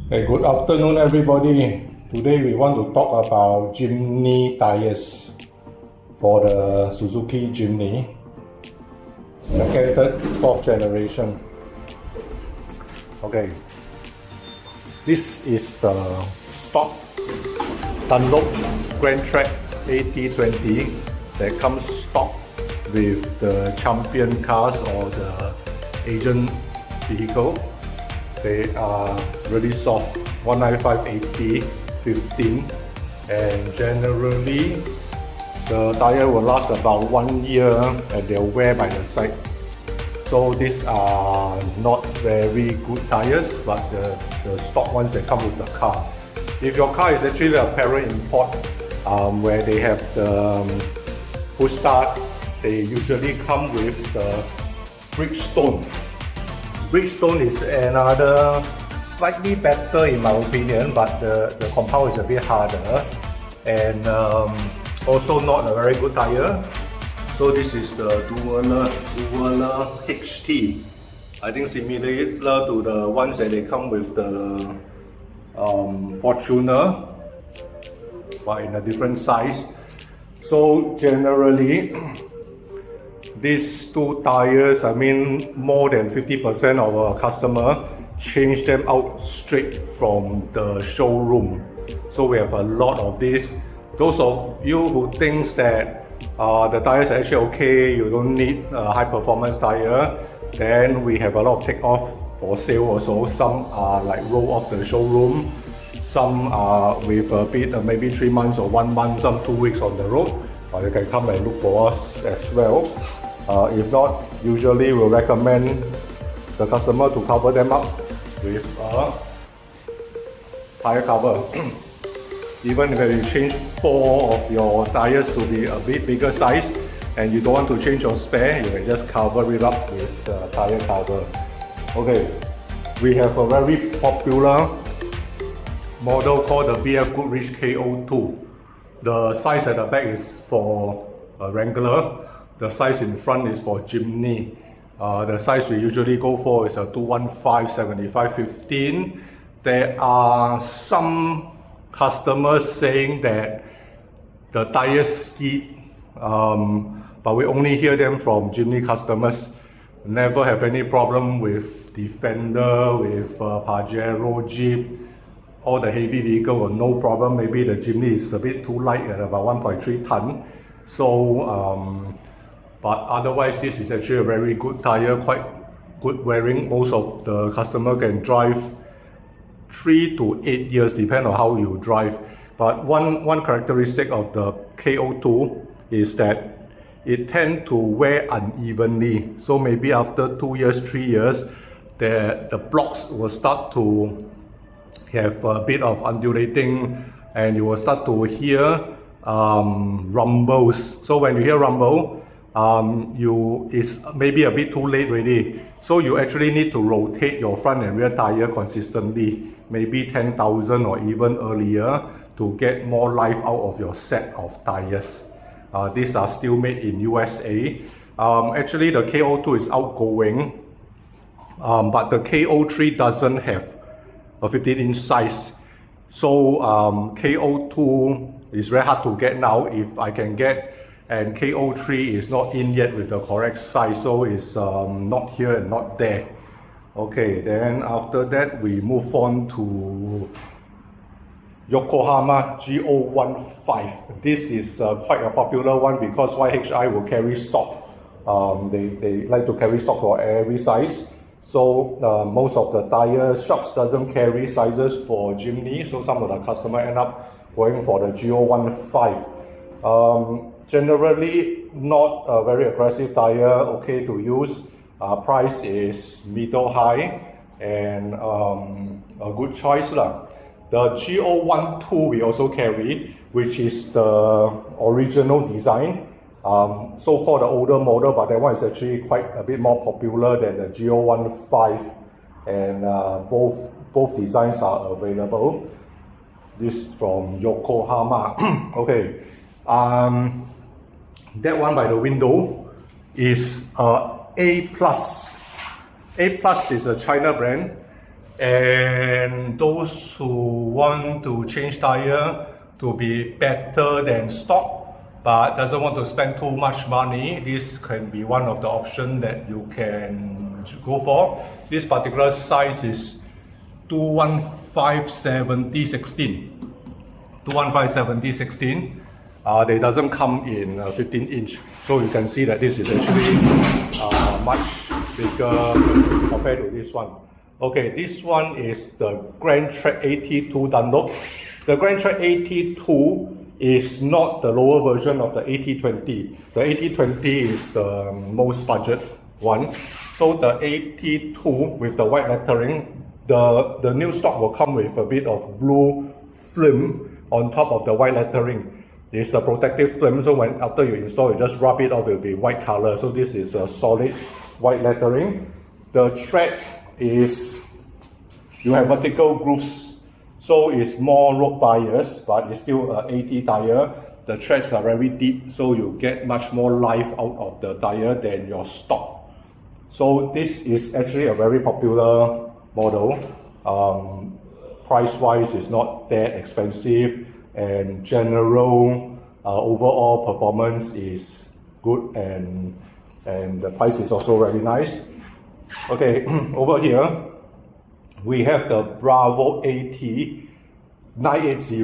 Hey, good afternoon everybody. Today we want to talk about Jimny tires for the Suzuki Jimny second, third, fourth generation. Okay, this is the stock Dunlop Grandtrek AT20 that comes stock with the champion cars or the Asian vehicle. They are really soft, 195/80, 15, and generally the tire will last about 1 year and they'll wear by the side. So these are not very good tires, but the stock ones that come with the car. If your car is actually a parent import where they have the push start, they usually come with the Bridgestone. Bridgestone is another slightly better in my opinion, but the compound is a bit harder and also not a very good tire. So this is the Dueler HT. I think similar to the ones that they come with the Fortuner, but in a different size. So generally, these two tires, I mean, more than 50% of our customer change them out straight from the showroom. So we have a lot of this. Those of you who thinks that the tires are actually okay, you don't need a high performance tire, then we have a lot of take off for sale also. Some are like roll off the showroom, some are with a bit maybe 3 months or 1 month, some 2 weeks on the road. You can come and look for us as well. If not, usually we'll recommend the customer to cover them up with a tire cover. Even if you change 4 of your tires to be a bit bigger size and you don't want to change your spare, you can just cover it up with the tire cover. Okay, we have a very popular model called the BFGoodrich KO2. The size at the back is for a Wrangler. The size in front is for Jimny. The size we usually go for is a 215/75/15. There are some customers saying that the tires skid, but we only hear them from Jimny customers. Never have any problem with Defender, with Pajero, Jeep, all the heavy vehicle or no problem. Maybe the Jimny is a bit too light at about 1.3 ton. So but otherwise this is actually a very good tire, quite good wearing. Most of the customer can drive 3 to 8 years, depending on how you drive. But one characteristic of the KO2 is that it tends to wear unevenly. So maybe after 2 years, 3 years, the blocks will start to have a bit of undulating and you will start to hear rumbles. So when you hear rumble, it's maybe a bit too late already. So you actually need to rotate your front and rear tire consistently, maybe 10,000 or even earlier, to get more life out of your set of tires. These are still made in USA. Actually the KO2 is outgoing, but the KO3 doesn't have a 15-inch size. So KO2 is very hard to get now. If I can get, and KO3 is not in yet with the correct size, so it's not here and not there. Okay, then after that we move on to Yokohama GO15. This is quite a popular one because YHI will carry stock. They like to carry stock for every size. So most of the tire shops doesn't carry sizes for Jimny, so some of the customer end up going for the GO15. Generally not a very aggressive tire, okay to use. Price is middle high and a good choice lah. The GO12 we also carry, which is the original design, so-called the older model, but that one is actually quite a bit more popular than the GO15, and both designs are available. This from Yokohama. Okay, that one by the window is A+. A+ is a China brand. And those who want to change tire to be better than stock but doesn't want to spend too much money, this can be one of the options that you can go for. This particular size is 215/70/16. 215/70/16. They doesn't come in 15-inch, so you can see that this is actually much bigger compared to this one. Okay, this one is the Grandtrek AT2 Dunlop. The Grandtrek AT2 is not the lower version of the AT20. The AT20 is the most budget one. So the AT2 with the white lettering, the new stock will come with a bit of blue film on top of the white lettering. It's a protective film, so when after you install, you just rub it off, it will be white color. So this is a solid white lettering. The tread is, you have vertical grooves, so it's more road bias, but it's still an AT tire. The treads are very deep, so you get much more life out of the tire than your stock. So this is actually a very popular model. Price-wise, it's not that expensive, and general overall performance is good, and the price is also very nice. Okay, over here we have the Bravo AT 980.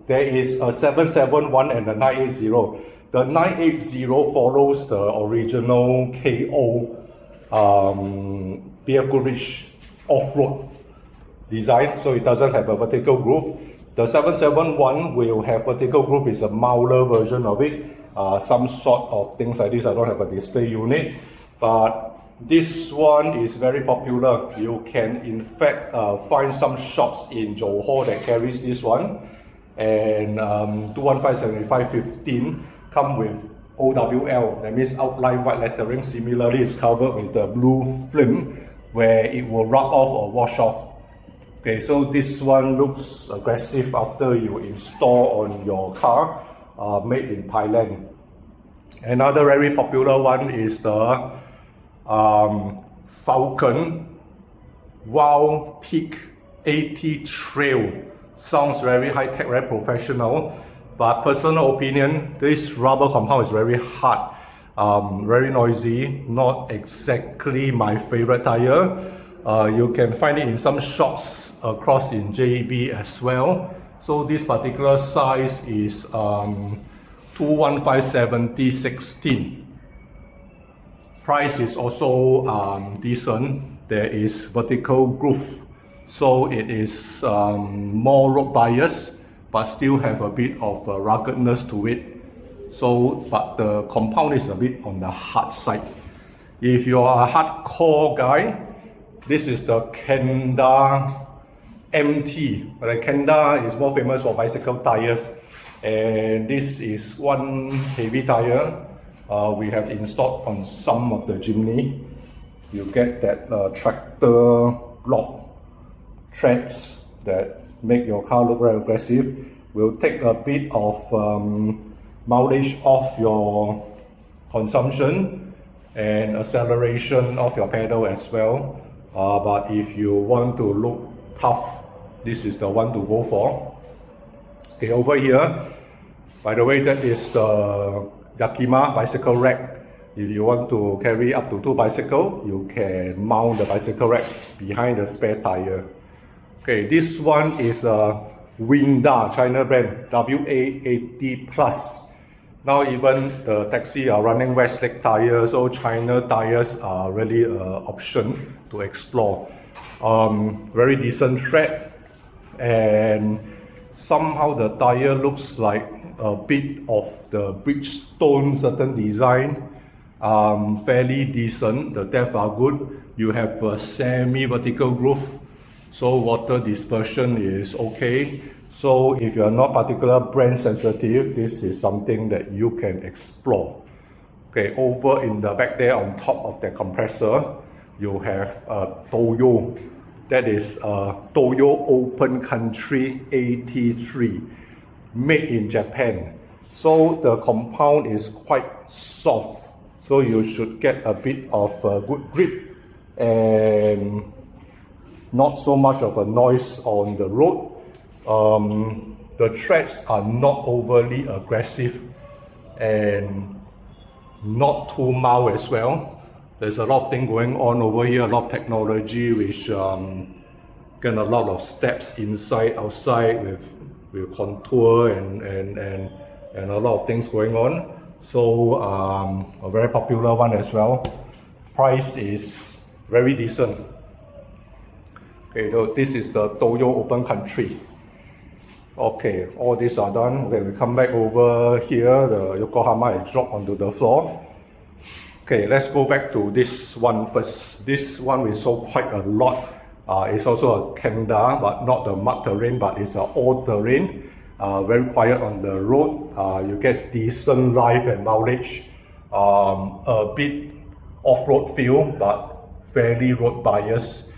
There is a 771 and a 980. The 980 follows the original KO BFGoodrich off-road design, so it doesn't have a vertical groove. The 771 will have vertical groove, is a milder version of it. Some sort of things like this. I don't have a display unit, but this one is very popular. You can in fact find some shops in Johor that carries this one. And 215/75/15 come with OWL, that means outline white lettering. Similarly, it's covered with the blue film where it will rub off or wash off. Okay, so this one looks aggressive after you install on your car, made in Thailand. Another very popular one is the Falken Wildpeak AT Trail. Sounds very high-tech, very professional, but personal opinion, this rubber compound is very hard, very noisy, not exactly my favorite tire. You can find it in some shops across in JB as well. So this particular size is 215/70/16. Price is also decent. There is vertical groove, so it is more road bias, but still have a bit of ruggedness to it. So, but the compound is a bit on the hard side. If you are a hardcore guy, this is the Kenda MT. But Kenda is more famous for bicycle tires, and this is one heavy tire we have installed on some of the Jimny. You get that tractor block treads that make your car look very aggressive. Will take a bit of mileage off your consumption and acceleration of your pedal as well. But if you want to look tough, this is the one to go for. Okay, over here, by the way, that is the Yakima bicycle rack. If you want to carry up to 2 bicycles, you can mount the bicycle rack behind the spare tire. Okay, this one is a Winda China brand, WA80+. Now even the taxi are running Westlake tires, so China tires are really an option to explore. Very decent tread, and somehow the tire looks like a bit of the Bridgestone certain design. Fairly decent, the depth are good. You have a semi-vertical groove, so water dispersion is okay. So if you are not particular brand sensitive, this is something that you can explore. Okay, over in the back there on top of the compressor, you have a Toyo. That is a Toyo Open Country AT3, made in Japan. So the compound is quite soft, so you should get a bit of good grip and not so much of a noise on the road. The treads are not overly aggressive and not too mild as well. There's a lot of things going on over here, a lot of technology which get a lot of steps inside, outside with contour and a lot of things going on. So a very popular one as well. Price is very decent. Okay, so this is the Toyo open country. Okay, all these are done. Okay, we come back over here. The Yokohama is dropped onto the floor. Okay, let's go back to this one first. This one we saw quite a lot. It's also a Kenda, but not the mud terrain, but it's an all-terrain. Very quiet on the road. You get decent life and mileage. A bit off-road feel, but fairly road bias.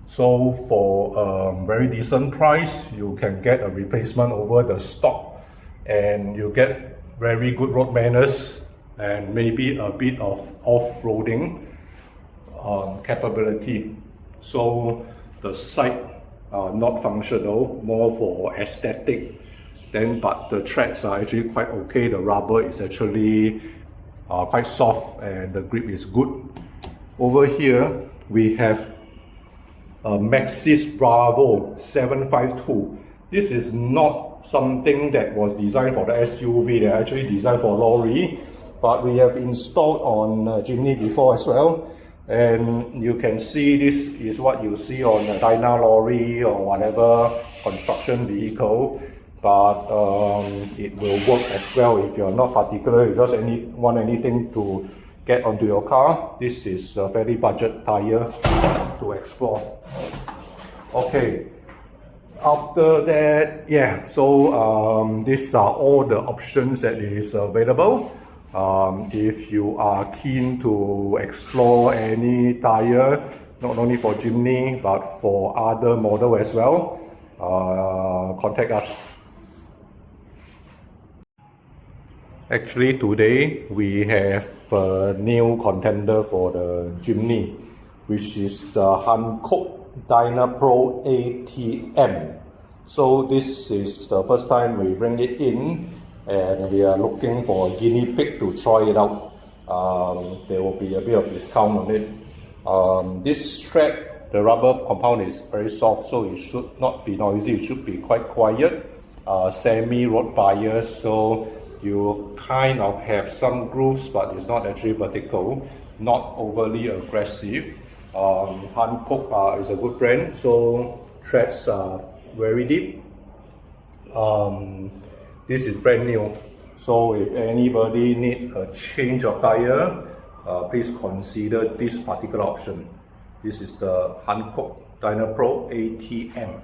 So for a very decent price, you can get a replacement over the stock, and you get very good road manners and maybe a bit of off-roading capability. So the side not functional, more for aesthetic. But the treads are actually quite okay. The rubber is actually quite soft and the grip is good. Over here we have a Maxxis Bravo 752. This is not something that was designed for the SUV. They're actually designed for lorry, but we have installed on Jimny before as well. And you can see this is what you see on a Dyna lorry or whatever construction vehicle. But it will work as well if you're not particular, you just want anything to get onto your car. This is a fairly budget tire to explore. Okay, after that, yeah, so these are all the options that is available. If you are keen to explore any tire, not only for Jimny but for other model as well, contact us. Actually today we have a new contender for the Jimny, which is the Hankook Dynapro ATM. So this is the first time we bring it in, and we are looking for a guinea pig to try it out. There will be a bit of discount on it. This tread, the rubber compound is very soft, so it should not be noisy, it should be quite quiet. Semi-road bias, so you kind of have some grooves, but it's not actually vertical, not overly aggressive. Hankook is a good brand, so treads are very deep. This is brand new, so if anybody need a change of tire, please consider this particular option. This is the Hankook Dynapro ATM.